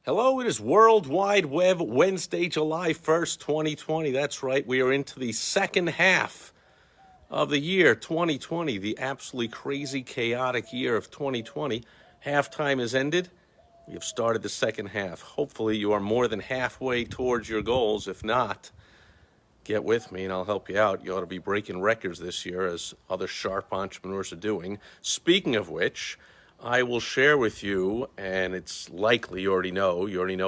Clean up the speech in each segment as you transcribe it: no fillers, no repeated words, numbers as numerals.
Hello, it is World Wide Web Wednesday, July 1st, 2020. That's right, we are into the second half of the year 2020, the absolutely crazy, chaotic year of 2020. Halftime has ended. We have started the second half. Hopefully, you are more than halfway towards your goals. If not, get with me and I'll help you out. You ought to be breaking records this year, as other sharp entrepreneurs are doing. Speaking of which, I will share with you, and it's likely you already know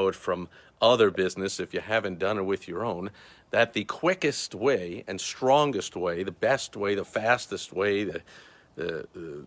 it from other business if you haven't done it with your own, that the quickest way and strongest way, the best way, the fastest way, the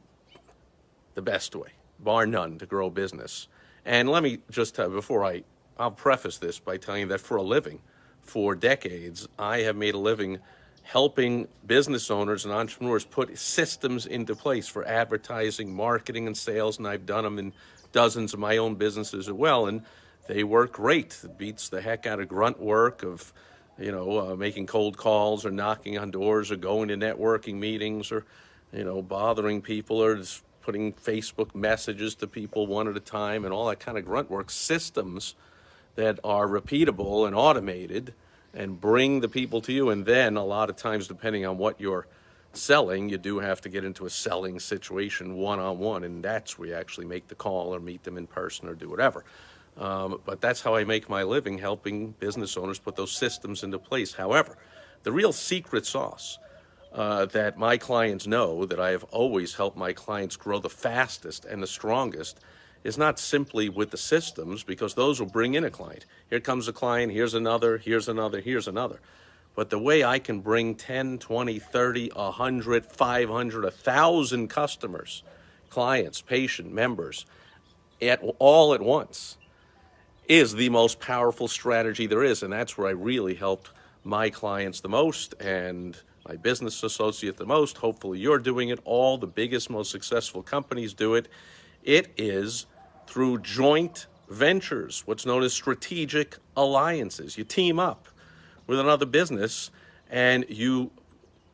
best way, bar none, to grow business. And let me just tell you, I'll preface this by telling you that for a living, for decades, I have made a living helping business owners and entrepreneurs put systems into place for advertising, marketing, and sales, and I've done them in dozens of my own businesses as well, and they work great. It beats the heck out of grunt work of, making cold calls or knocking on doors or going to networking meetings or, bothering people or just putting Facebook messages to people one at a time and all that kind of grunt work. Systems that are repeatable and automated and bring the people to you. And then a lot of times, depending on what you're selling, you do have to get into a selling situation one-on-one, and that's where you actually make the call or meet them in person or do whatever. But that's how I make my living, helping business owners put those systems into place. However, the real secret sauce that my clients know, that I have always helped my clients grow the fastest and the strongest, is not simply with the systems, because those will bring in a client. Here comes a client, here's another, here's another, here's another. But the way I can bring 10, 20, 30, 100, 500, 1,000 customers, clients, patient members, all at once, is the most powerful strategy there is. And that's where I really helped my clients the most and my business associate the most. Hopefully you're doing it. All the biggest, most successful companies do it. It is through joint ventures, what's known as strategic alliances. You team up with another business and you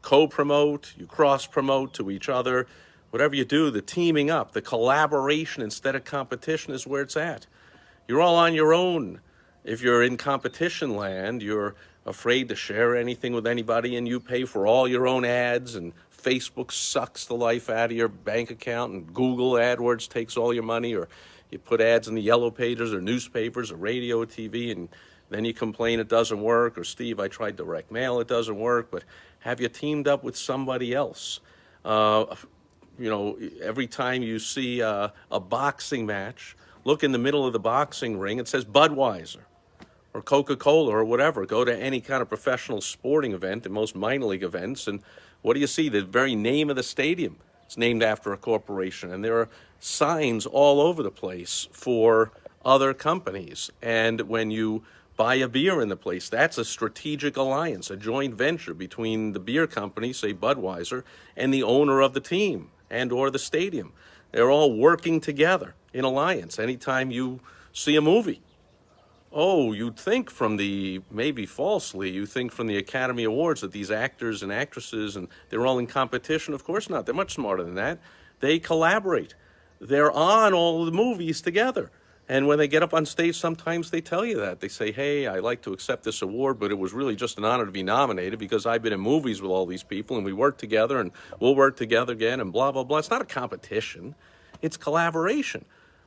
co-promote, you cross-promote to each other. Whatever you do, the teaming up, the collaboration instead of competition is where it's at. You're all on your own. If you're in competition land, you're afraid to share anything with anybody and you pay for all your own ads, and Facebook sucks the life out of your bank account, and Google AdWords takes all your money, or you put ads in the yellow pages or newspapers or radio or TV, and then you complain it doesn't work, or Steve, I tried direct mail, it doesn't work. But have you teamed up with somebody else? Every time you see a boxing match, look in the middle of the boxing ring, it says Budweiser or Coca-Cola or whatever. Go to any kind of professional sporting event, and most minor league events, and what do you see? The very name of the stadium is named after a corporation, and there are signs all over the place for other companies. And when you buy a beer in the place, that's a strategic alliance, a joint venture between the beer company, say Budweiser, and the owner of the team and or the stadium. They're all working together in alliance. Anytime you see a movie, you'd think maybe falsely, you think from the Academy Awards that these actors and actresses, and they're all in competition. Of course not. They're much smarter than that. They collaborate. They're on all the movies together. And when they get up on stage, sometimes they tell you that. They say, hey, I'd like to accept this award, but it was really just an honor to be nominated because I've been in movies with all these people and we work together and we'll work together again and blah, blah, blah. It's not a competition. It's collaboration.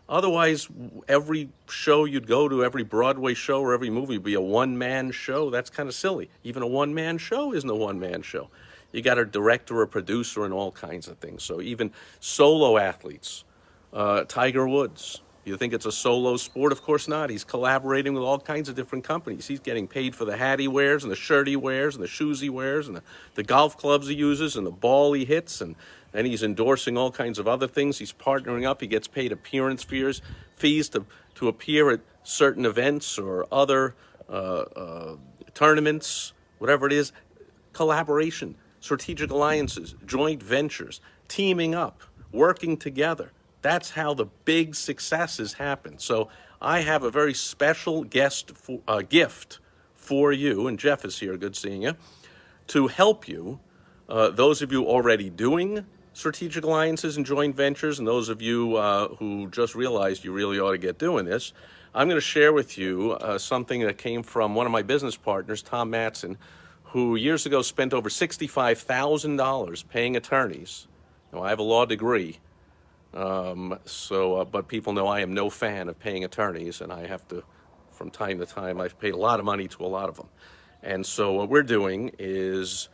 Otherwise, every show you'd go to, every Broadway show or every movie would be a one-man show. That's kind of silly. Even a one-man show isn't a one-man show. You got a director, a producer, and all kinds of things. So even solo athletes, Tiger Woods, you think it's a solo sport? Of course not. He's collaborating with all kinds of different companies. He's getting paid for the hat he wears and the shirt he wears and the shoes he wears and the golf clubs he uses and the ball he hits, and then he's endorsing all kinds of other things. He's partnering up. He gets paid appearance fees to appear at certain events or other tournaments, whatever it is. Collaboration, strategic alliances, joint ventures, teaming up, working together. That's how the big successes happen. So I have a very special gift for you, and Jeff is here, good seeing you, to help you. Those of you already doing strategic alliances and joint ventures, and those of you who just realized you really ought to get doing this, I'm going to share with you something that came from one of my business partners, Tom Matson, who years ago spent over $65,000 paying attorneys. Now, I have a law degree, but people know I am no fan of paying attorneys, and I have to, from time to time, I've paid a lot of money to a lot of them. And so what we're doing is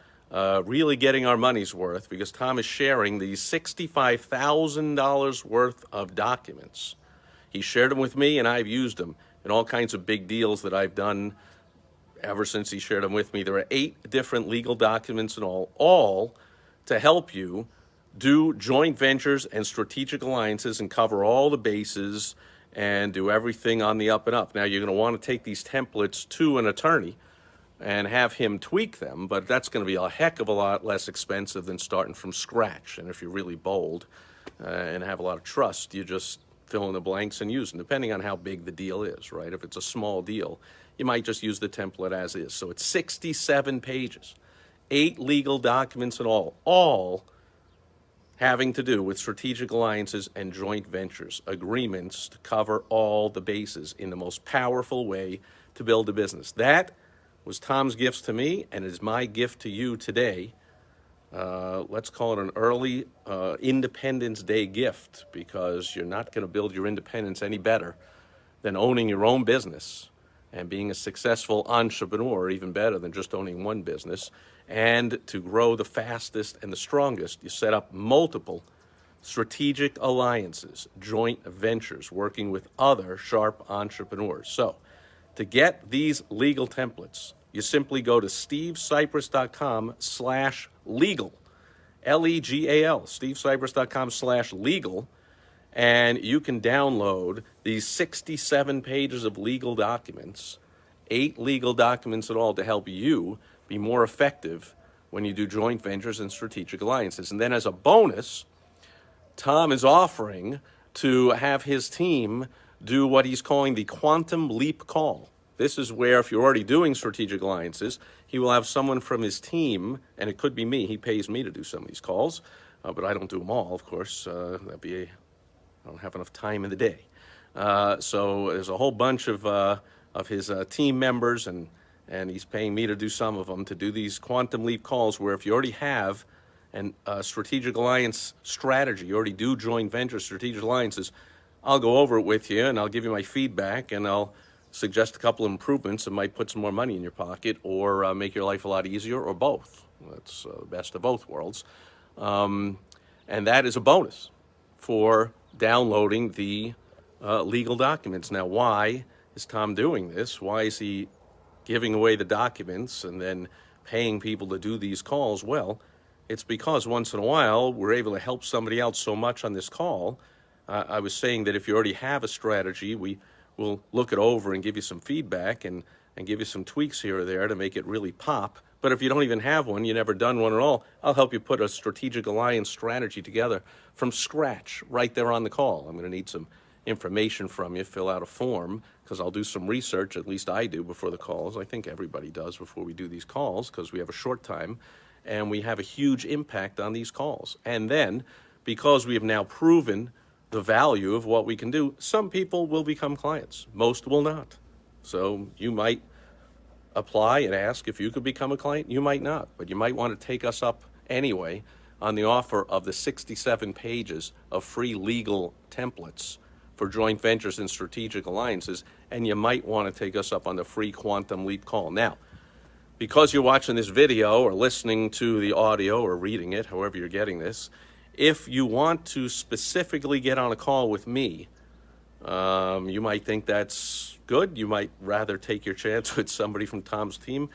really getting our money's worth, because Tom is sharing these $65,000 worth of documents. He shared them with me, and I've used them in all kinds of big deals that I've done ever since he shared them with me. There are 8 different legal documents in all to help you do joint ventures and strategic alliances and cover all the bases and do everything on the up and up. Now, you're going to want to take these templates to an attorney and have him tweak them, but that's going to be a heck of a lot less expensive than starting from scratch. And if you're really bold and have a lot of trust, you just fill in the blanks and use them, depending on how big the deal is, right? If it's a small deal, you might just use the template as is. So it's 67 pages, 8 legal documents in all having to do with strategic alliances and joint ventures, agreements to cover all the bases in the most powerful way to build a business. That was Tom's gifts to me, and is my gift to you today. Let's call it an early Independence Day gift, because you're not going to build your independence any better than owning your own business and being a successful entrepreneur, even better than just owning one business. And to grow the fastest and the strongest, you set up multiple strategic alliances, joint ventures, working with other sharp entrepreneurs. So to get these legal templates, you simply go to stevesipress.com/legal, Legal, stevesipress.com/legal, and you can download these 67 pages of legal documents, 8 legal documents in all, to help you be more effective when you do joint ventures and strategic alliances. And then as a bonus, Tom is offering to have his team do what he's calling the quantum leap call. This is where, if you're already doing strategic alliances, he will have someone from his team, and it could be me. He pays me to do some of these calls, but I don't do them all, of course. I don't have enough time in the day. So there's a whole bunch of his team members, and he's paying me to do some of them, to do these quantum leap calls, where if you already have a strategic alliance strategy, you already do joint venture strategic alliances, I'll go over it with you, and I'll give you my feedback, and I'll suggest a couple of improvements that might put some more money in your pocket, or make your life a lot easier, or both. That's the best of both worlds. And that is a bonus for downloading the legal documents. Now, why is Tom doing this? Why is he giving away the documents and then paying people to do these calls? Well, it's because once in a while we're able to help somebody out so much on this call. I was saying that if you already have a strategy, we will look it over and give you some feedback and give you some tweaks here or there to make it really pop. But if you don't even have one, you've never done one at all, I'll help you put a strategic alliance strategy together from scratch right there on the call. I'm going to need some information from you, fill out a form, because I'll do some research, at least I do, before the calls. I think everybody does before we do these calls, because we have a short time and we have a huge impact on these calls. And then, because we have now proven the value of what we can do, some people will become clients, most will not. So you might apply and ask if you could become a client, you might not, but you might want to take us up anyway on the offer of the 67 pages of free legal templates for joint ventures and strategic alliances, and you might want to take us up on the free Quantum Leap call. Now, because you're watching this video or listening to the audio or reading it, however you're getting this, if you want to specifically get on a call with me, you might think that's good. You might rather take your chance with somebody from Tom's team.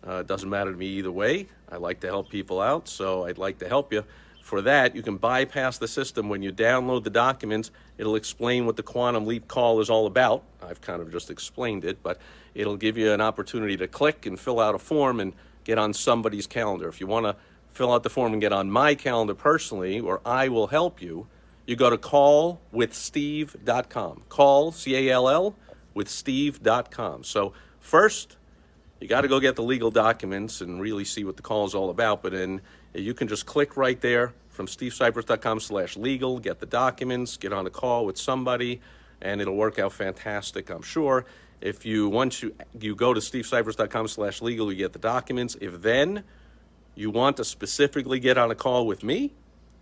It doesn't matter to me either way. I like to help people out, so I'd like to help you. For that, you can bypass the system. When you download the documents, it'll explain what the Quantum Leap call is all about. I've kind of just explained it, but it'll give you an opportunity to click and fill out a form and get on somebody's calendar. If you want to fill out the form and get on my calendar personally, or I will help you, you go to callwithsteve.com. Call, C-A-L-L, with steve.com. So first, you got to go get the legal documents and really see what the call is all about, but then you can just click right there, from stevecypress.com/legal. Get the documents, get on a call with somebody, and it'll work out fantastic, I'm sure. If once you go to stevecypress.com/legal, you get the documents. If then you want to specifically get on a call with me,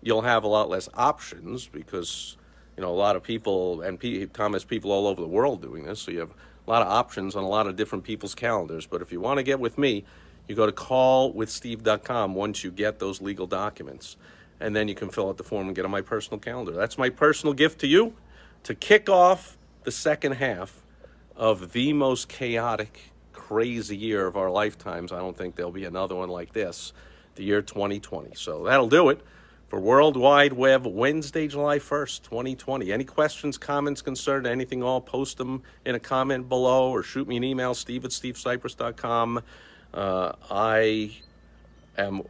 you'll have a lot less options because, a lot of people, and Tom has people all over the world doing this, so you have a lot of options on a lot of different people's calendars. But if you want to get with me, you go to callwithsteve.com once you get those legal documents, and then you can fill out the form and get on my personal calendar. That's my personal gift to you to kick off the second half of the most chaotic, crazy year of our lifetimes. I don't think there'll be another one like this, the year 2020. So that'll do it for World Wide Web, Wednesday, July 1st, 2020. Any questions, comments, concerns, anything, all post them in a comment below or shoot me an email, steve@stevecypress.com. I am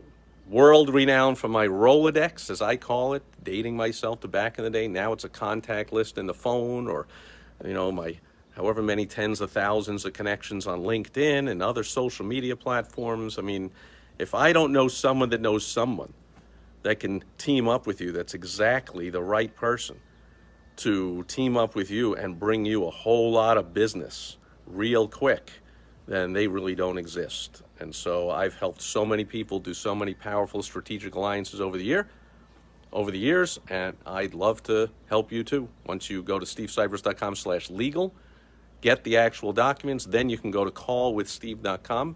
world-renowned for my Rolodex, as I call it, dating myself to back in the day. Now it's a contact list in the phone or, my however many tens of thousands of connections on LinkedIn and other social media platforms. I mean, if I don't know someone that knows someone that can team up with you, that's exactly the right person to team up with you and bring you a whole lot of business real quick, then they really don't exist. And so I've helped so many people do so many powerful strategic alliances over the years, and I'd love to help you too. Once you go to stevecypress.com/legal, get the actual documents, then you can go to callwithsteve.com.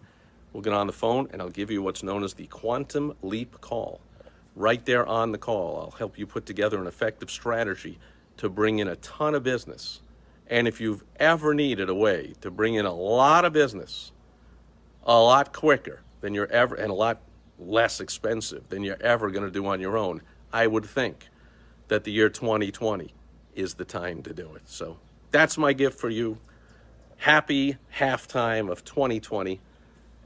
We'll get on the phone and I'll give you what's known as the Quantum Leap call. Right there on the call, I'll help you put together an effective strategy to bring in a ton of business. And if you've ever needed a way to bring in a lot of business, a lot quicker than you're ever, and a lot less expensive than you're ever going to do on your own, I would think that the year 2020 is the time to do it. So that's my gift for you. Happy halftime of 2020.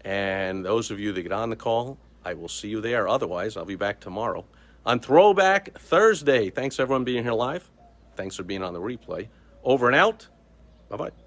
And those of you that get on the call, I will see you there. Otherwise, I'll be back tomorrow on Throwback Thursday. Thanks, everyone, being here live. Thanks for being on the replay. Over and out. Bye-bye.